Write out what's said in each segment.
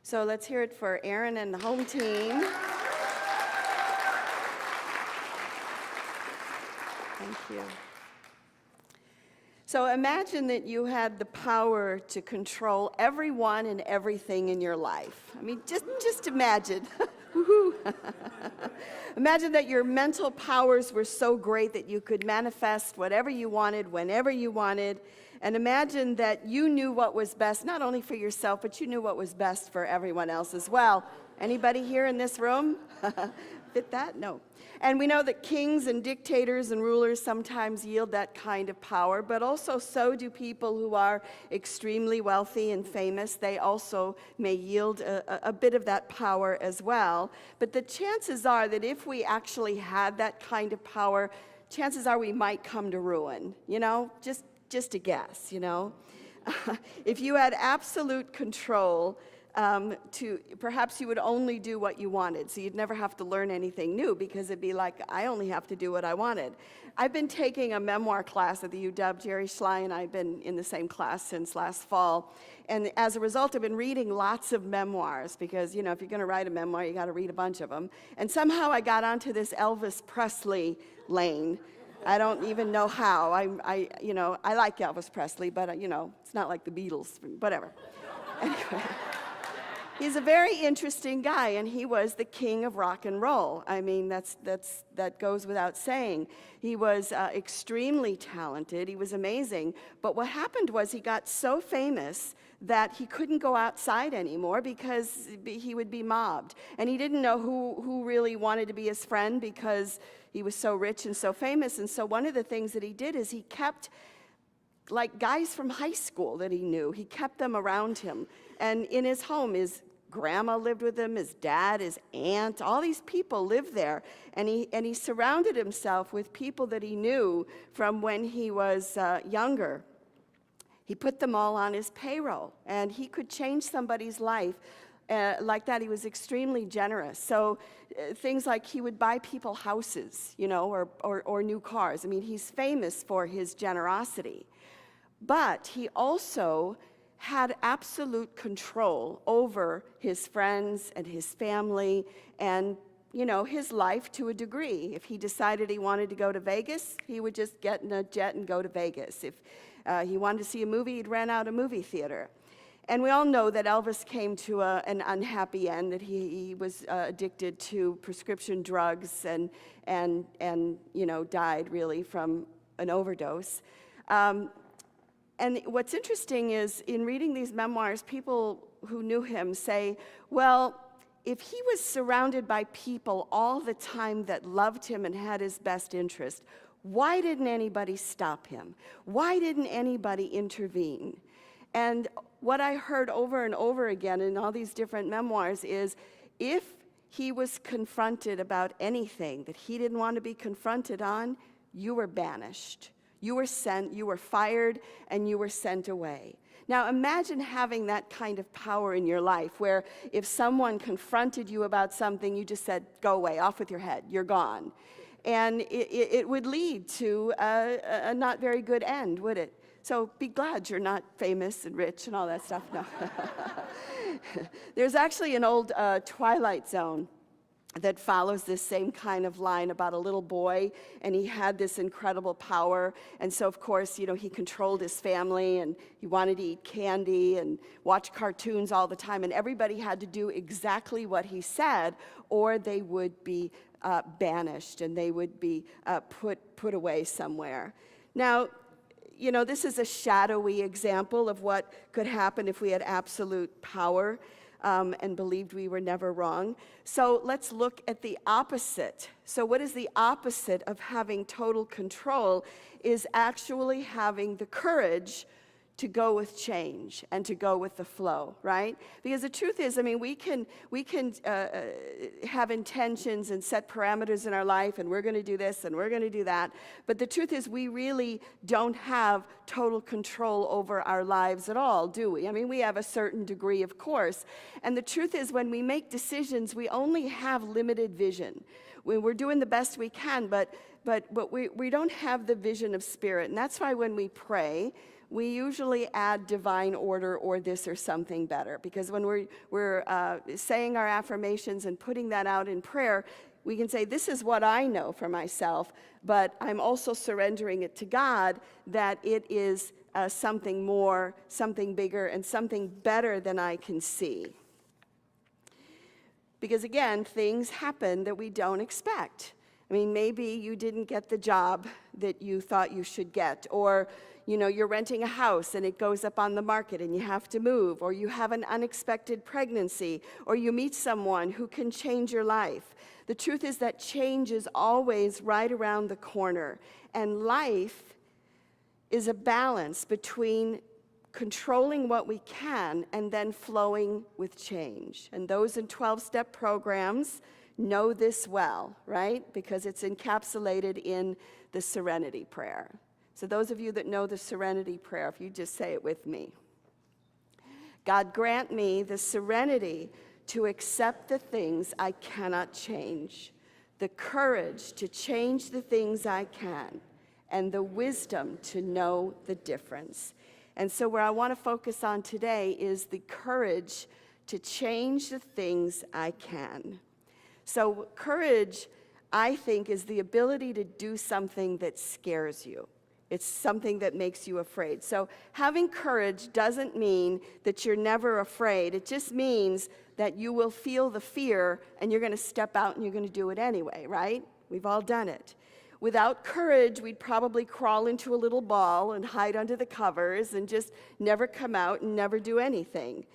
So let's hear it for Aaron and the home team. Thank you. So imagine that you had the power to control everyone and everything in your life. I mean, just imagine. Imagine that your mental powers were so great that you could manifest whatever you wanted, whenever you wanted. And imagine that you knew what was best, not only for yourself, but you knew what was best for everyone else as well. Anybody here in this room fit that? No. And we know that kings and dictators and rulers sometimes yield that kind of power, but also so do people who are extremely wealthy and famous. They also may yield a bit of that power as well. But the chances are that if we actually had that kind of power, chances are we might come to ruin, you know, just a guess, you know. If you had absolute control, perhaps you would only do what you wanted, so you'd never have to learn anything new, because it'd be like, I only have to do what I wanted. I've been taking a memoir class at the UW. Jerry Schley and I have been in the same class since last fall, and as a result, I've been reading lots of memoirs, because, you know, if you're going to write a memoir, you got to read a bunch of them. And somehow I got onto this Elvis Presley lane. I don't even know how. You know, I like Elvis Presley, but, you know, it's not like the Beatles, whatever. Anyway. He's a very interesting guy, and he was the king of rock and roll. I mean, that goes without saying. He was extremely talented. He was amazing. But what happened was he got so famous that he couldn't go outside anymore because he would be mobbed. And he didn't know who really wanted to be his friend because he was so rich and so famous. And so one of the things that he did is he kept, like, guys from high school that he knew, he kept them around him. And in his home, his grandma lived with him, his dad, his aunt, all these people lived there. And he surrounded himself with people that he knew from when he was younger. He put them all on his payroll, and he could change somebody's life like that. He was extremely generous. So things like he would buy people houses, you know, or new cars. I mean, he's famous for his generosity. But he also had absolute control over his friends and his family and, you know, his life to a degree. If he decided he wanted to go to Vegas, he would just get in a jet and go to Vegas. If he wanted to see a movie, he'd rent out a movie theater. And we all know that Elvis came to an unhappy end, that he was addicted to prescription drugs and you know, died really from an overdose. And what's interesting is, in reading these memoirs, people who knew him say, well, if he was surrounded by people all the time that loved him and had his best interest, why didn't anybody stop him? Why didn't anybody intervene? And what I heard over and over again in all these different memoirs is, if he was confronted about anything that he didn't want to be confronted on, you were banished. You were sent, you were fired, and you were sent away. Now imagine having that kind of power in your life, where if someone confronted you about something, you just said, go away, off with your head, you're gone. And it would lead to a not very good end, would it? So be glad you're not famous and rich and all that stuff. No. There's actually an old Twilight Zone that follows this same kind of line about a little boy, and he had this incredible power. And so, of course, you know, he controlled his family, and he wanted to eat candy and watch cartoons all the time, and everybody had to do exactly what he said, or they would be banished, and they would be put away somewhere. Now, you know, this is a shadowy example of what could happen if we had absolute power. And believed we were never wrong. So let's look at the opposite. So what is the opposite of having total control? Is actually having the courage to go with change and to go with the flow, right? Because the truth is, I mean, we can have intentions and set parameters in our life, and we're going to do this and we're going to do that. But the truth is, we really don't have total control over our lives at all, do we? I mean, we have a certain degree, of course. And the truth is, when we make decisions, we only have limited vision. We're doing the best we can, but we don't have the vision of spirit. And that's why when we pray, we usually add divine order or this or something better. Because when we're saying our affirmations and putting that out in prayer, we can say, this is what I know for myself, but I'm also surrendering it to God that it is something more, something bigger, and something better than I can see. Because again, things happen that we don't expect. I mean, maybe you didn't get the job that you thought you should get, or you're renting a house and it goes up on the market and you have to move, or you have an unexpected pregnancy, or you meet someone who can change your life. The truth is that change is always right around the corner, and life is a balance between controlling what we can and then flowing with change. And those in 12-step programs know this well, right? Because it's encapsulated in the Serenity Prayer. So those of you that know the Serenity Prayer, if you just say it with me. God, grant me the serenity to accept the things I cannot change, the courage to change the things I can, and the wisdom to know the difference. And so where I want to focus on today is the courage to change the things I can. So courage, I think, is the ability to do something that scares you. It's something that makes you afraid. So having courage doesn't mean that you're never afraid. It just means that you will feel the fear and you're going to step out and you're going to do it anyway, right? We've all done it. Without courage, we'd probably crawl into a little ball and hide under the covers and just never come out and never do anything.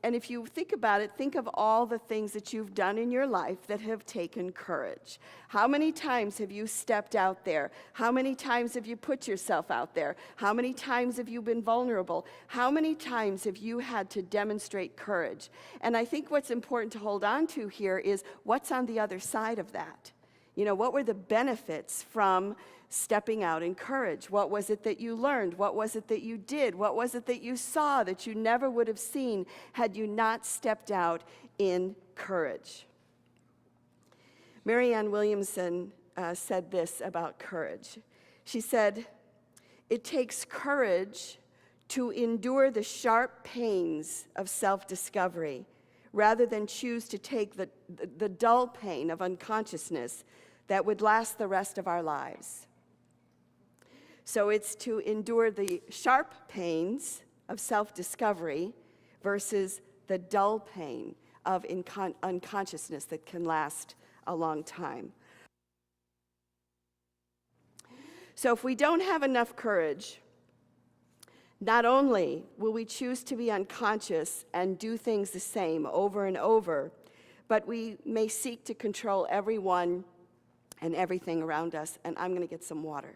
And if you think about it, think of all the things that you've done in your life that have taken courage. How many times have you stepped out there? How many times have you put yourself out there? How many times have you been vulnerable? How many times have you had to demonstrate courage? And I think what's important to hold on to here is what's on the other side of that. What were the benefits from stepping out in courage? What was it that you learned? What was it that you did? What was it that you saw that you never would have seen had you not stepped out in courage? Marianne Williamson said this about courage. She said, "It takes courage to endure the sharp pains of self-discovery rather than choose to take the dull pain of unconsciousness that would last the rest of our lives." So it's to endure the sharp pains of self-discovery versus the dull pain of unconsciousness that can last a long time. So if we don't have enough courage, not only will we choose to be unconscious and do things the same over and over, but we may seek to control everyone and everything around us. And I'm going to get some water.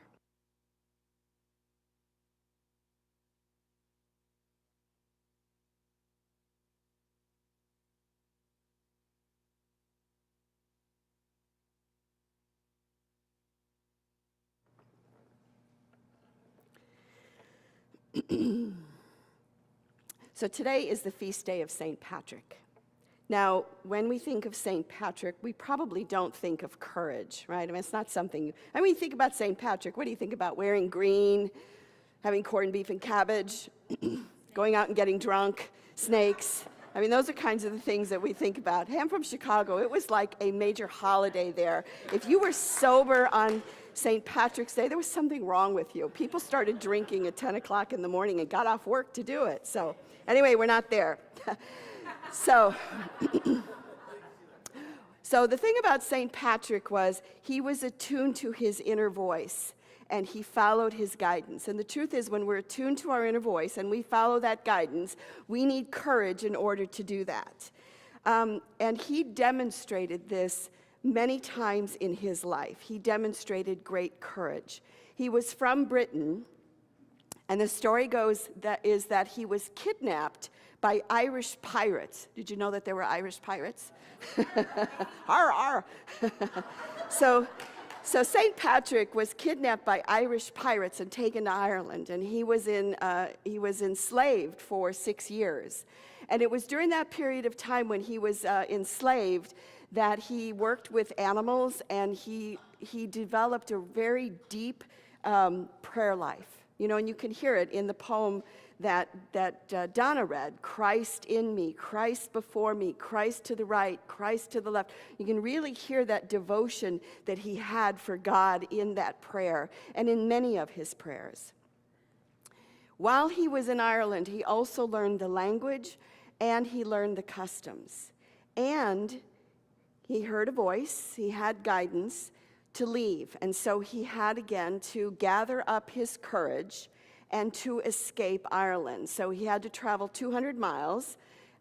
So today is the feast day of St. Patrick. Now, when we think of St. Patrick, we probably don't think of courage, right? I mean, it's not something, you think about St. Patrick, what do you think about? Wearing green, having corned beef and cabbage, going out and getting drunk, snakes. Those are kinds of the things that we think about. Hey, I'm from Chicago. It was like a major holiday there. If you were sober on St. Patrick's Day, there was something wrong with you. People started drinking at 10 o'clock in the morning and got off work to do it. So anyway, we're not there. So the thing about St. Patrick was he was attuned to his inner voice and he followed his guidance. And the truth is, when we're attuned to our inner voice and we follow that guidance, we need courage in order to do that. And he demonstrated this many times in his life. He demonstrated great courage. He was from Britain, and the story goes that he was kidnapped by Irish pirates. Did you know that there were Irish pirates? Arr, arr. So St. Patrick was kidnapped by Irish pirates and taken to Ireland, and he was enslaved for 6 years. And it was during that period of time when he was enslaved that he worked with animals, and he developed a very deep prayer life. You know, and you can hear it in the poem that Donna read, Christ in me, Christ before me, Christ to the right, Christ to the left. You can really hear that devotion that he had for God in that prayer and in many of his prayers. While he was in Ireland, he also learned the language and he learned the customs. And he heard a voice, he had guidance to leave. And so he had again to gather up his courage and to escape Ireland. So he had to travel 200 miles.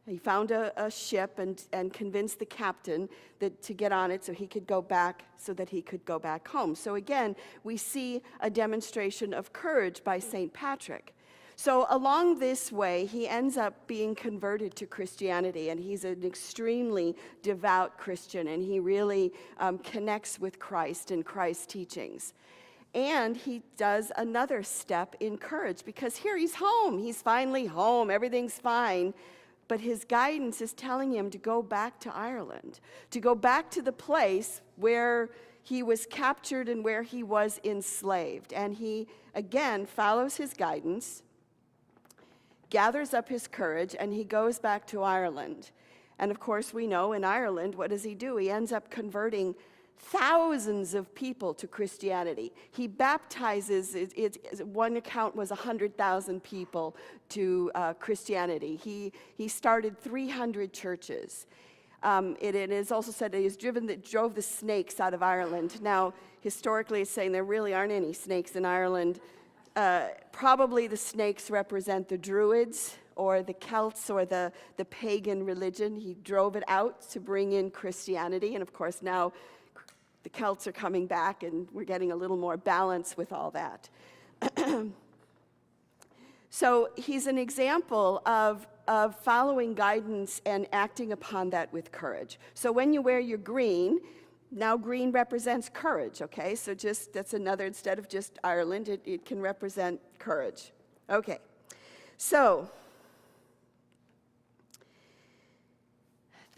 He found a ship and convinced the captain to get on it so he could go back, so that he could go back home. So again, we see a demonstration of courage by St. Patrick. So along this way, he ends up being converted to Christianity, and he's an extremely devout Christian, and he really connects with Christ and Christ's teachings. And he does another step in courage, because here he's home. He's finally home. Everything's fine. But his guidance is telling him to go back to Ireland, to go back to the place where he was captured and where he was enslaved. And he, again, follows his guidance, gathers up his courage, and he goes back to Ireland. And of course, we know in Ireland, what does he do? He ends up converting thousands of people to Christianity. He baptizes, one account was 100,000 people to Christianity. He started 300 churches. It is also said that he drove the snakes out of Ireland. Now, historically, it's saying there really aren't any snakes in Ireland. Probably the snakes represent the Druids or the Celts or the pagan religion. He drove it out to bring in Christianity. And of course, now the Celts are coming back and we're getting a little more balance with all that. So he's an example of following guidance and acting upon that with courage. So when you wear your green, now green represents courage, okay? So that's another, instead of just Ireland, it can represent courage. Okay, so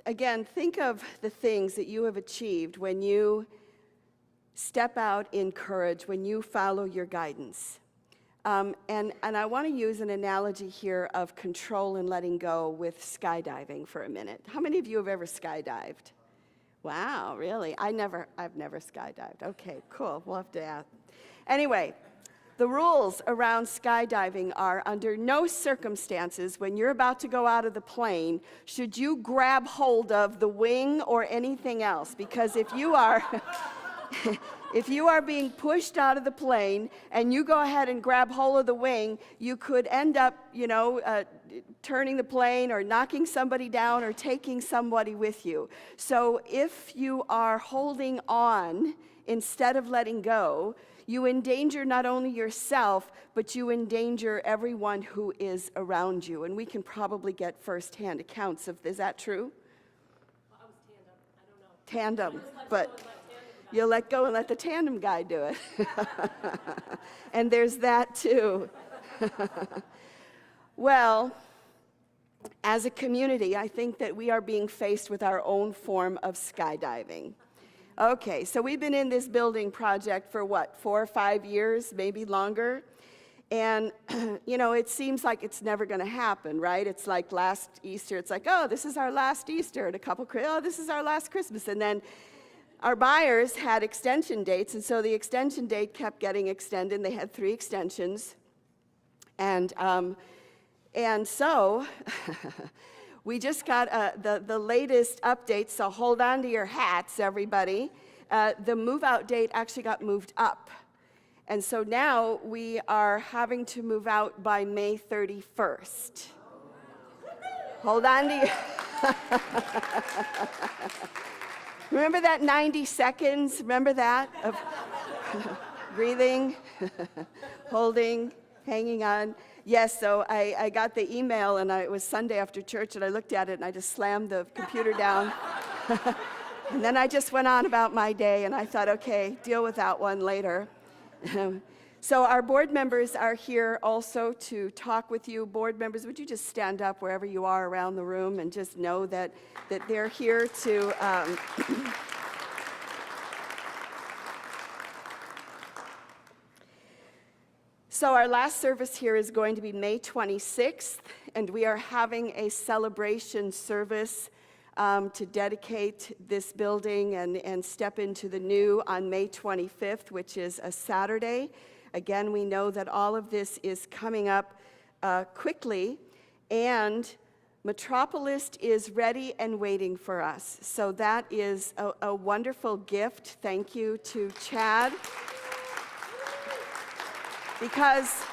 again, think of the things that you have achieved when you step out in courage, when you follow your guidance. And I want to use an analogy here of control and letting go with skydiving for a minute. How many of you have ever skydived? Wow, really? I've never skydived. Okay, cool. We'll have to ask. Anyway, the rules around skydiving are, under no circumstances when you're about to go out of the plane should you grab hold of the wing or anything else, because if you are if you are being pushed out of the plane and you go ahead and grab hold of the wing, you could end up, turning the plane or knocking somebody down or taking somebody with you. So if you are holding on instead of letting go, you endanger not only yourself, but you endanger everyone who is around you. And we can probably get firsthand accounts of, is that true? Well, I was tandem. I don't know. Tandem, but you'll let go and let the tandem guy do it. And there's that too. Well, as a community, I think that we are being faced with our own form of skydiving. Okay, so we've been in this building project for what, 4 or 5 years, maybe longer? And, it seems like it's never going to happen, right? It's like last Easter, it's like, oh, this is our last Easter, and this is our last Christmas. And then our buyers had extension dates, and so the extension date kept getting extended, and they had 3 extensions. And so we just got the latest update, so hold on to your hats, everybody. The move-out date actually got moved up. And so now we are having to move out by May 31st. Hold on to your... Remember that 90 seconds? Remember that? Of breathing, holding, hanging on. Yes, so I got the email, and it was Sunday after church, and I looked at it, and I just slammed the computer down. And then I just went on about my day, and I thought, okay, deal with that one later. So our board members are here also to talk with you. Board members, would you just stand up wherever you are around the room and just know that they're here to... So our last service here is going to be May 26th, and we are having a celebration service to dedicate this building and step into the new on May 25th, which is a Saturday. Again, we know that all of this is coming up quickly, and Metropolis is ready and waiting for us. So that is a wonderful gift. Thank you to Chad. Because,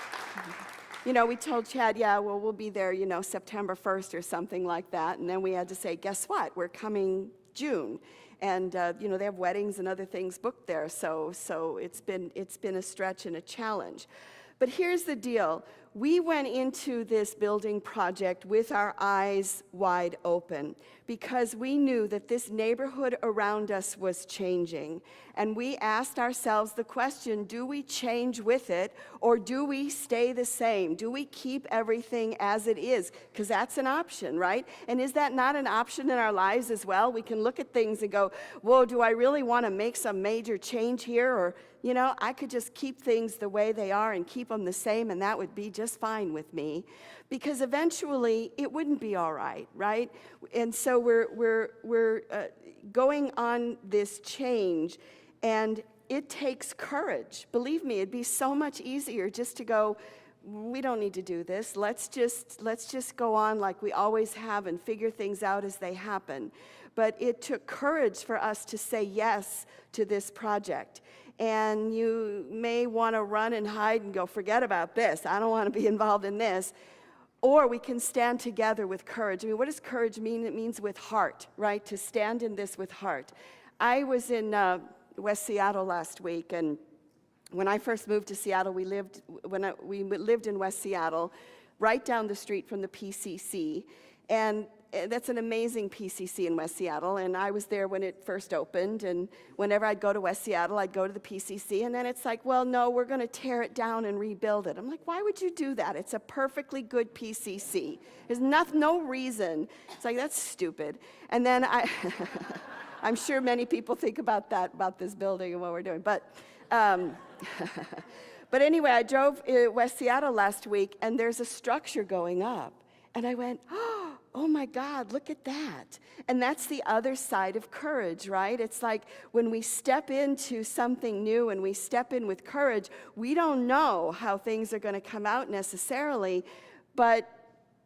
you know, we told Chad, yeah, well, we'll be there, you know, September 1st or something like that. And then we had to say, guess what? We're coming June. And, you know, they have weddings and other things booked there. So it's been a stretch and a challenge. But here's the deal. We went into this building project with our eyes wide open because we knew that this neighborhood around us was changing. And we asked ourselves the question, do we change with it or do we stay the same? Do we keep everything as it is? Because that's an option, right? And is that not an option in our lives as well? We can look at things and go, whoa, do I really want to make some major change here? Or, you know, I could just keep things the way they are and keep them the same, and that would be just fine with me, because eventually it wouldn't be all right, right? And so we're going on this change, and it takes courage. Believe me, it'd be so much easier just to go, we don't need to do this. Let's just go on like we always have and figure things out as they happen. But it took courage for us to say yes to this project. And you may want to run and hide and go, forget about this. I don't want to be involved in this. Or we can stand together with courage. I mean, what does courage mean? It means with heart, right? To stand in this with heart. I was in West Seattle last week, and when I first moved to Seattle, we lived in West Seattle, right down the street from the PCC. And that's an amazing PCC in West Seattle, and I was there when it first opened, and whenever I'd go to West Seattle, I'd go to the PCC, and then it's like, well, no, we're going to tear it down and rebuild it. I'm like, why would you do that? It's a perfectly good PCC. There's no reason. It's like, that's stupid. And then I'm sure many people think about that, about this building and what we're doing, but but anyway, I drove West Seattle last week, and there's a structure going up, and I went, oh my God, look at that. And that's the other side of courage, right? It's like when we step into something new and we step in with courage, we don't know how things are going to come out necessarily, but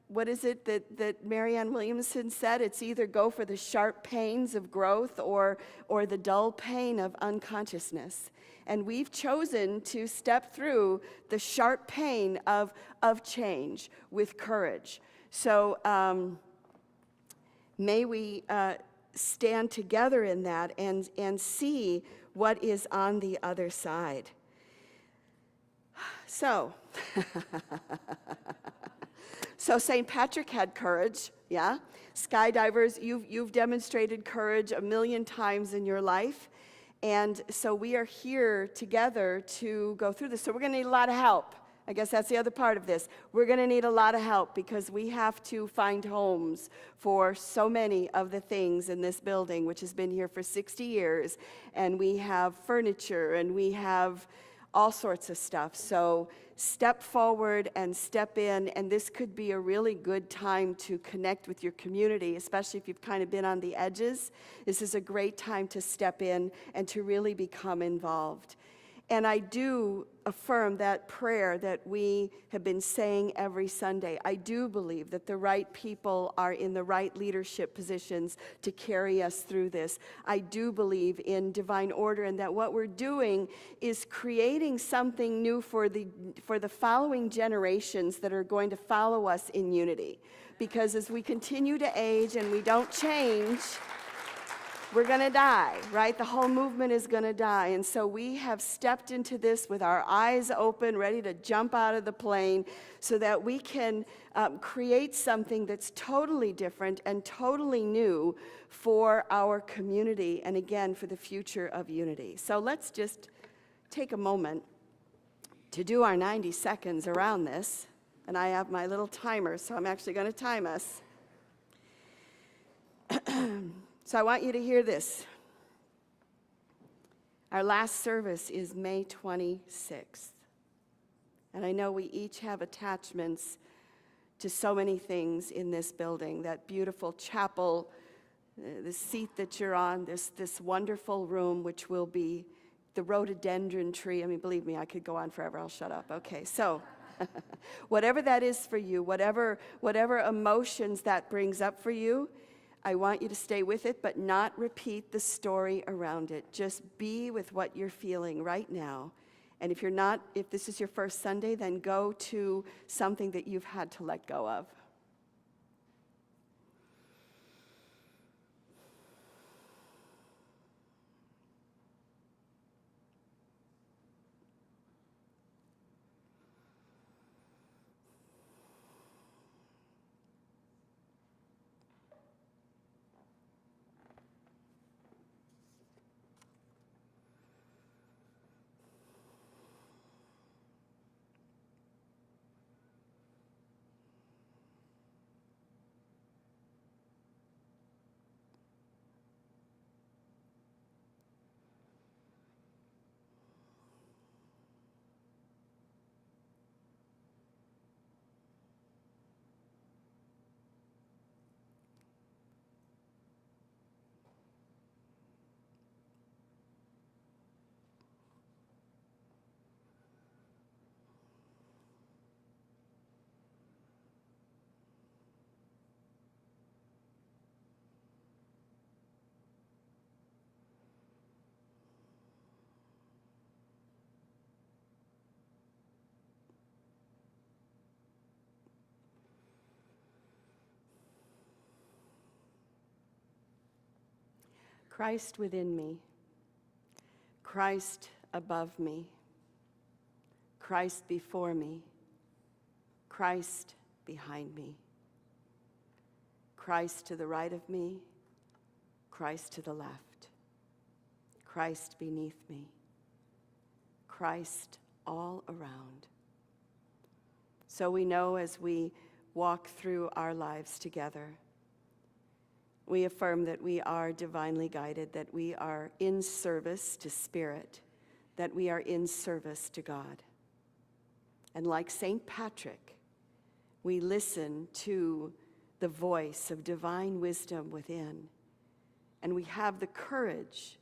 what is it that Marianne Williamson said? It's either go for the sharp pains of growth or the dull pain of unconsciousness. And we've chosen to step through the sharp pain of change with courage. So may we stand together in that and see what is on the other side. So, so St. Patrick had courage, yeah? Skydivers, you've demonstrated courage 1,000,000 times in your life. And so we are here together to go through this. So we're going to need a lot of help. I guess that's the other part of this. We're going to need a lot of help because we have to find homes for so many of the things in this building, which has been here for 60 years. And we have furniture and we have all sorts of stuff. So step forward and step in, and this could be a really good time to connect with your community, especially if you've kind of been on the edges. This is a great time to step in and to really become involved. And I do affirm that prayer that we have been saying every Sunday. I do believe that the right people are in the right leadership positions to carry us through this. I do believe in divine order, and that what we're doing is creating something new for the following generations that are going to follow us in unity. Because as we continue to age and we don't change, we're going to die, right? The whole movement is going to die. And so we have stepped into this with our eyes open, ready to jump out of the plane so that we can create something that's totally different and totally new for our community and, again, for the future of unity. So let's just take a moment to do our 90 seconds around this. And I have my little timer, so I'm actually going to time us. So I want you to hear this. Our last service is May 26th. And I know we each have attachments to so many things in this building, that beautiful chapel, the seat that you're on, this wonderful room, which will be the rhododendron tree. I mean, believe me, I could go on forever. I'll shut up. Okay, so whatever that is for you, whatever emotions that brings up for you, I want you to stay with it, but not repeat the story around it. Just be with what you're feeling right now. And if this is your first Sunday, then go to something that you've had to let go of. Christ within me, Christ above me, Christ before me, Christ behind me, Christ to the right of me, Christ to the left, Christ beneath me, Christ all around. So we know as we walk through our lives together, we affirm that we are divinely guided, that we are in service to Spirit, that we are in service to God. And like St. Patrick, we listen to the voice of divine wisdom within, and we have the courage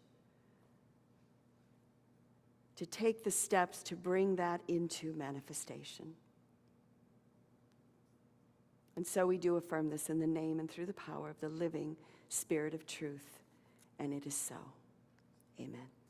to take the steps to bring that into manifestation. And so we do affirm this in the name and through the power of the living Spirit of truth, and it is so. Amen.